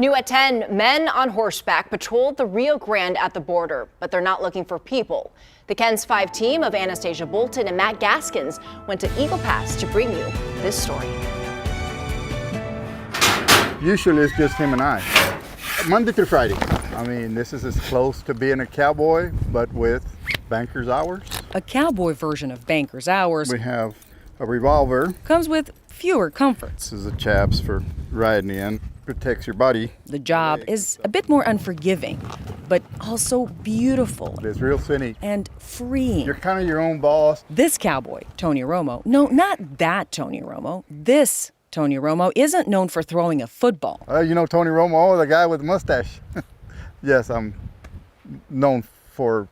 New at 10, men on horseback patrolled the Rio Grande at the border, but they're not looking for people. The KENS 5 team of Anastasia Bolton and Matt Gaskins went to Eagle Pass to bring you this story. Usually it's just him and I, Monday through Friday. I mean, this is as close to being a cowboy, but with banker's hours. A cowboy version of banker's hours. We have a revolver. Comes with fewer comforts. This is the chaps for riding in. Protects your body. The job is a bit more unforgiving, but also beautiful. It's real scenic. And freeing. You're kind of your own boss. This cowboy, Tony Romo, no, not that Tony Romo, this Tony Romo isn't known for throwing a football. You know Tony Romo, the guy with the mustache. Yes, I'm known for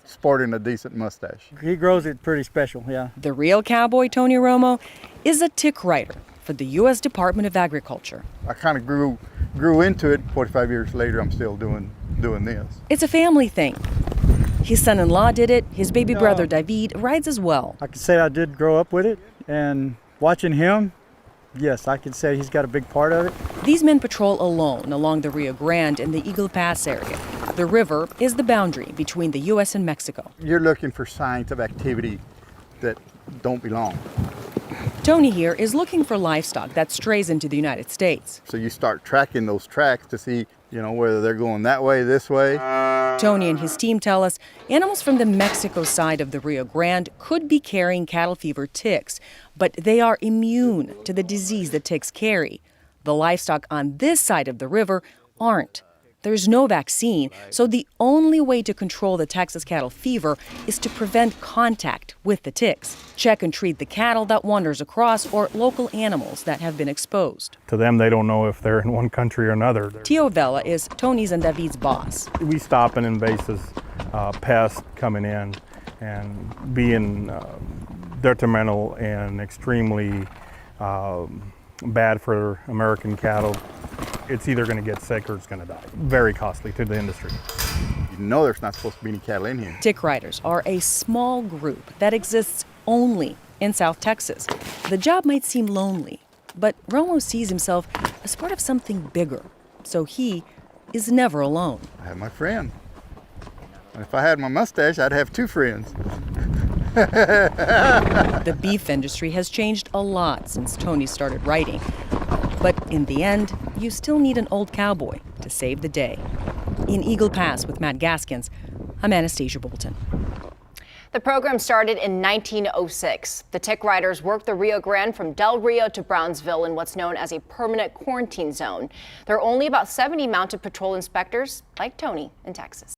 sporting a decent mustache. He grows it pretty special, yeah. The real cowboy, Tony Romo, is a tick rider for the U.S. Department of Agriculture. I kind of grew into it. 45 years later, I'm still doing this. It's a family thing. His son-in-law did it. His baby brother, David, rides as well. I could say I did grow up with it, and watching him, yes, I could say he's got a big part of it. These men patrol alone along the Rio Grande in the Eagle Pass area. The river is the boundary between the U.S. and Mexico. You're looking for signs of activity that don't belong. Tony here is looking for livestock that strays into the United States. So you start tracking those tracks to see, whether they're going that way, this way. Tony and his team tell us animals from the Mexico side of the Rio Grande could be carrying cattle fever ticks, but they are immune to the disease that ticks carry. The livestock on this side of the river aren't. There's no vaccine, so the only way to control the Texas cattle fever is to prevent contact with the ticks. Check and treat the cattle that wanders across or local animals that have been exposed. To them, they don't know if they're in one country or another. Tio Vela is Tony's and David's boss. We stop and invasive pests coming in and being detrimental and extremely bad for American cattle. It's either going to get sick or it's going to die. Very costly to the industry. There's not supposed to be any cattle in here. Tick riders are a small group that exists only in South Texas. The job might seem lonely, but Romo sees himself as part of something bigger, so he is never alone. I have my friend. And if I had my mustache, I'd have two friends. The beef industry has changed a lot since Tony started riding. But in the end, you still need an old cowboy to save the day. In Eagle Pass with Matt Gaskins, I'm Anastasia Bolton. The program started in 1906. The tick riders worked the Rio Grande from Del Rio to Brownsville in what's known as a permanent quarantine zone. There are only about 70 mounted patrol inspectors like Tony in Texas.